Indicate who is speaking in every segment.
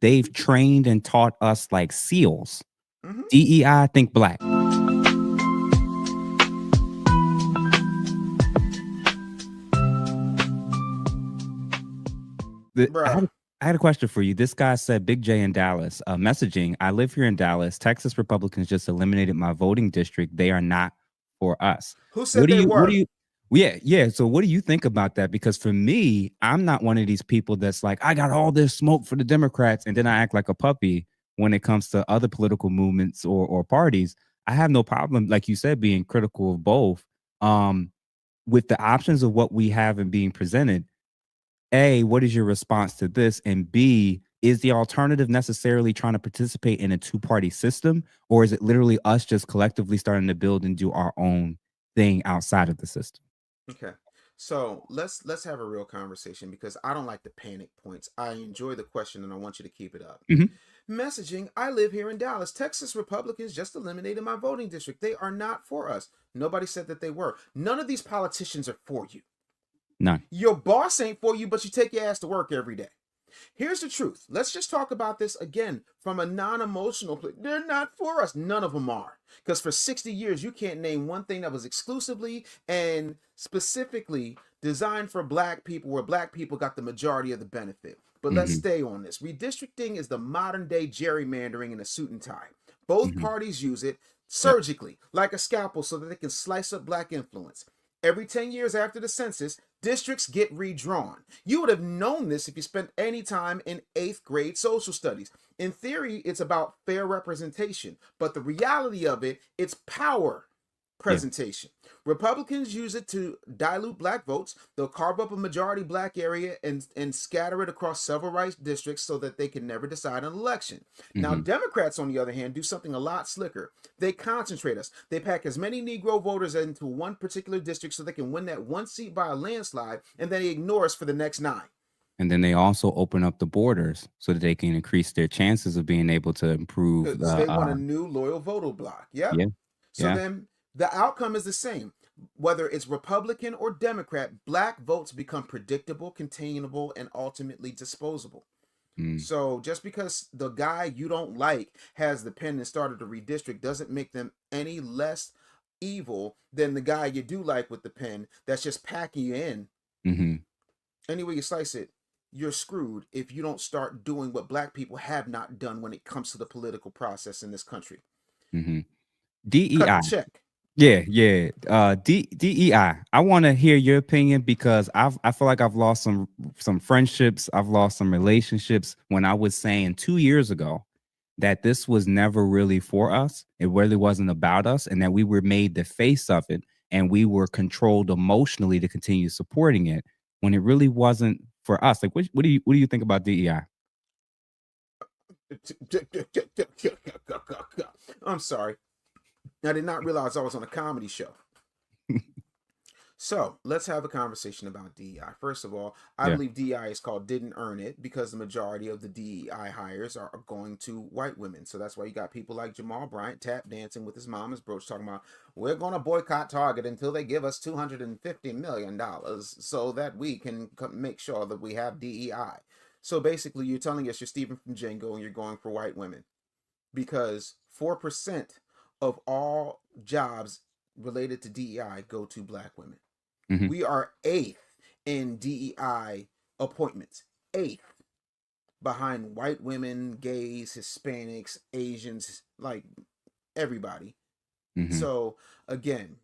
Speaker 1: they've trained and taught us like SEALs.
Speaker 2: Mm-hmm.
Speaker 1: DEI, think black. The, I
Speaker 2: Bruh.
Speaker 1: had, I had a question for you. This guy said, Big J in Dallas, messaging. I live here in Dallas. Texas Republicans just eliminated my voting district. They are not for us.
Speaker 2: Who said they
Speaker 1: What
Speaker 2: were?
Speaker 1: do you, yeah. So what do you think about that? Because for me, I'm not one of these people that's like, I got all this smoke for the Democrats, and then I act like a puppy when it comes to other political movements or parties. I have no problem, like you said, being critical of both. With the options of what we have and being presented, A, what is your response to this? And B, is the alternative necessarily trying to participate in a two-party system, or is it literally us just collectively starting to build and do our own thing outside of the system?
Speaker 2: Okay. So let's have a real conversation because I don't like the panic points. I enjoy the question and I want you to keep it up.
Speaker 1: Mhm.
Speaker 2: Messaging, I live here in Dallas. Texas Republicans just eliminated my voting district. They are not for us. Nobody said that they were. None of these politicians are for you.
Speaker 1: None.
Speaker 2: Your boss ain't for you, but you take your ass to work every day. Here's the truth. Let's just talk about this again from a non-emotional place. They're not for us. None of them are. Because for 60 years, you can't name one thing that was exclusively and specifically designed for black people where black people got the majority of the benefit. But let's
Speaker 1: Mhm.
Speaker 2: stay on this. Redistricting is the modern day gerrymandering in a suit and tie. Both
Speaker 1: Mhm.
Speaker 2: parties use it
Speaker 1: Yep.
Speaker 2: surgically, like a scalpel, so that they can slice up black influence. Every 10 years after the census, districts get redrawn. You would have known this if you spent any time in 8th grade social studies. In theory, it's about fair representation, but the reality of it, it's power
Speaker 1: Yeah.
Speaker 2: presentation. Republicans use it to dilute black votes. They'll carve up a majority black area and scatter it across several rice districts so that they can never decide an election. Now,
Speaker 1: Mhm.
Speaker 2: Democrats, on the other hand, do something a lot slicker. They concentrate us. They pack as many Negro voters into one particular district so they can win that one seat by a landslide, and then they ignore us for the next 9.
Speaker 1: And then they also open up the borders so that they can increase their chances of being able to improve
Speaker 2: Because
Speaker 1: the
Speaker 2: they want a new loyal voter block. Yep.
Speaker 1: yeah.
Speaker 2: So
Speaker 1: Yeah.
Speaker 2: then the outcome is the same. Whether it's Republican or Democrat, black votes become predictable, containable, and ultimately disposable.
Speaker 1: Mm.
Speaker 2: So just because the guy you don't like has the pen and started to redistrict doesn't make them any less evil than the guy you do like with the pen that's just packing you in.
Speaker 1: Mhm.
Speaker 2: Any way you slice it, you're screwed if you don't start doing what black people have not done when it comes to the political process in this country.
Speaker 1: Mhm.
Speaker 2: Cut
Speaker 1: DEI.
Speaker 2: the check.
Speaker 1: Yeah. DEI. I want to hear your opinion because I feel like I've lost some friendships. I've lost some relationships when I was saying 2 years ago that this was never really for us. It really wasn't about us, and that we were made the face of it, and we were controlled emotionally to continue supporting it when it really wasn't for us. Like, what do you think about DEI?
Speaker 2: I'm sorry. I did not realize I was on a comedy show. So let's have a conversation about DEI. First of all, I
Speaker 1: Yeah.
Speaker 2: believe DEI is called didn't earn it because the majority of the DEI hires are going to white women. So that's why you got people like Jamal Bryant tap dancing with his mama's brooch talking about, we're going to boycott Target until they give us $250 million so that we can make sure that we have DEI. So basically, you're telling us you're Stephen from Django and you're going for white women because 4% of all jobs related to DEI go to black women.
Speaker 1: Mhm.
Speaker 2: We are 8th in DEI appointments. 8th behind white women, gays, Hispanics, Asians, like everybody.
Speaker 1: Mhm.
Speaker 2: So again,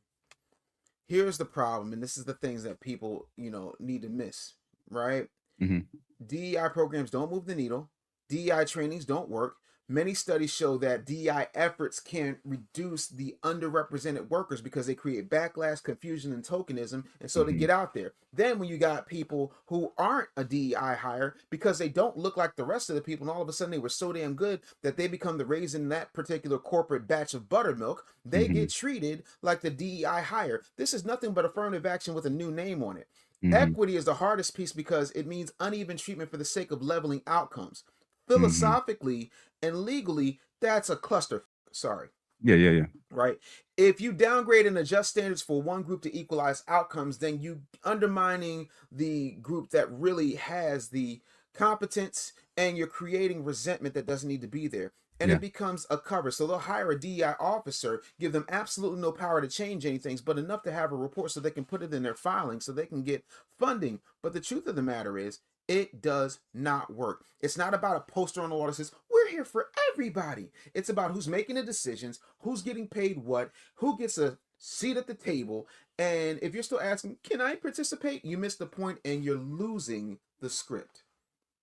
Speaker 2: here's the problem, and this is the things that people, need to miss, right?
Speaker 1: Mhm.
Speaker 2: DEI programs don't move the needle. DEI trainings don't work. Many studies show that DEI efforts can reduce the underrepresented workers because they create backlash, confusion, and tokenism. And so they
Speaker 1: Mhm.
Speaker 2: get out there. Then when you got people who aren't a DEI hire because they don't look like the rest of the people, and all of a sudden they were so damn good that they become the raisin in that particular corporate batch of buttermilk, they
Speaker 1: Mhm.
Speaker 2: get treated like the DEI hire. This is nothing but affirmative action with a new name on it.
Speaker 1: Mhm.
Speaker 2: Equity is the hardest piece because it means uneven treatment for the sake of leveling outcomes.
Speaker 1: Mhm.
Speaker 2: Philosophically and legally, that's a cluster. Sorry,
Speaker 1: Yeah.
Speaker 2: right? If you downgrade and adjust standards for one group to equalize outcomes, then you undermining the group that really has the competence, and you're creating resentment that doesn't need to be there. And
Speaker 1: Yeah.
Speaker 2: it becomes a cover. So they'll hire a DEI officer, give them absolutely no power to change anything, but enough to have a report so they can put it in their filing so they can get funding. But the truth of the matter is, it does not work. It's not about a poster on the wall that says, we're here for everybody. It's about who's making the decisions, who's getting paid what, who gets a seat at the table. And if you're still asking, can I participate? You miss the point and you're losing the script.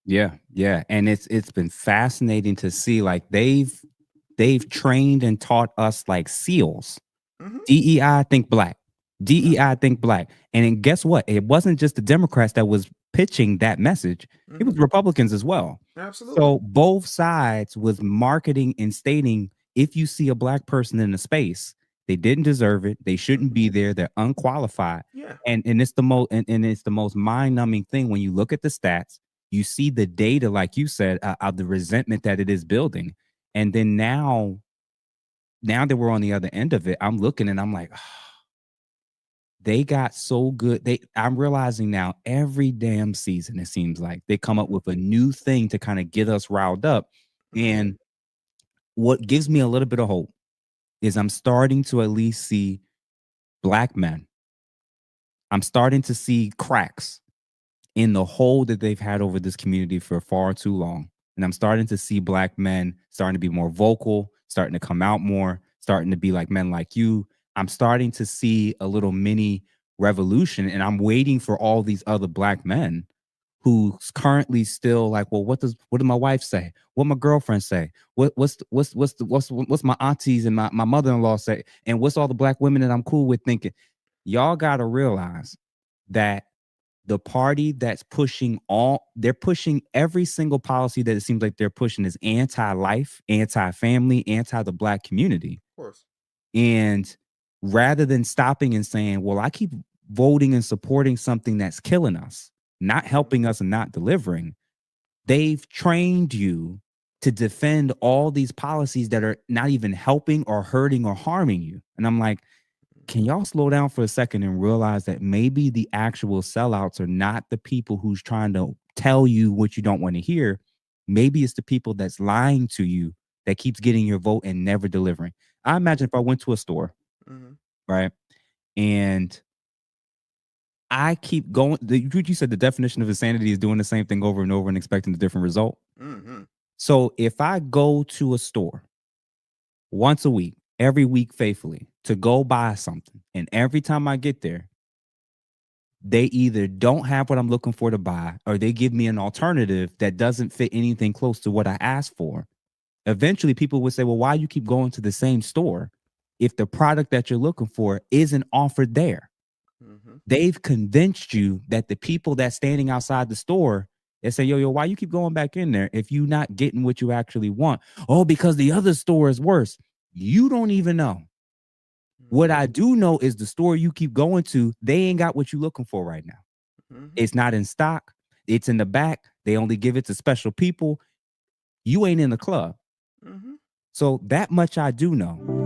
Speaker 1: Yeah, yeah, and it's been fascinating to see, like, they've trained and taught us like SEALs.
Speaker 2: Mm-hmm.
Speaker 1: DEI think black.
Speaker 2: Yep.
Speaker 1: DEI think black. And then guess what? It wasn't just the Democrats that was pitching that message. It was
Speaker 2: Mm-hmm.
Speaker 1: Republicans as well.
Speaker 2: Absolutely.
Speaker 1: So both sides was marketing and stating, if you see a black person in a space, they didn't deserve it. They shouldn't be there. They're unqualified.
Speaker 2: Yeah.
Speaker 1: And it's the most and it's the most mind-numbing thing when you look at the stats, you see the data, like you said, of the resentment that it is building. And then now that we're on the other end of it, I'm looking and I'm like, they got so good. I'm realizing now every damn season, it seems like they come up with a new thing to kind of get us riled up.
Speaker 2: Mm-hmm.
Speaker 1: And what gives me a little bit of hope is I'm starting to at least see black men. I'm starting to see cracks in the hole that they've had over this community for far too long. And I'm starting to see black men starting to be more vocal, starting to come out more, starting to be like men like you. I'm starting to see a little mini revolution, and I'm waiting for all these other black men who's currently still like, well, what does my wife say? What my girlfriend say? What's my aunties and my mother-in-law say? And what's all the black women that I'm cool with thinking? Y'all gotta realize that the party that's they're pushing every single policy that it seems like they're pushing is anti-life, anti-family, anti the black community.
Speaker 2: Of course.
Speaker 1: And rather than stopping and saying, well, I keep voting and supporting something that's killing us, not helping us and not delivering, they've trained you to defend all these policies that are not even helping or hurting or harming you. And I'm like, can y'all slow down for a second and realize that maybe the actual sellouts are not the people who's trying to tell you what you don't want to hear? Maybe it's the people that's lying to you that keeps getting your vote and never delivering. I imagine if I went to a store,
Speaker 2: Mm-hmm.
Speaker 1: right, and I keep going, you said the definition of insanity is doing the same thing over and over and expecting a different result.
Speaker 2: Mm-hmm.
Speaker 1: So if I go to a store once a week, every week faithfully to go buy something, and every time I get there, they either don't have what I'm looking for to buy, or they give me an alternative that doesn't fit anything close to what I asked for. Eventually, people would say, well, why you keep going to the same store if the product that you're looking for isn't offered there?
Speaker 2: Mm-hmm.
Speaker 1: They've convinced you that the people that's standing outside the store, they say, yo, why you keep going back in there if you're not getting what you actually want? Oh, because the other store is worse. You don't even know. What I do know is the store you keep going to, they ain't got what you're looking for right now.
Speaker 2: Mm-hmm.
Speaker 1: It's not in stock. It's in the back. They only give it to special people. You ain't in the club.
Speaker 2: Mm-hmm.
Speaker 1: So that much I do know.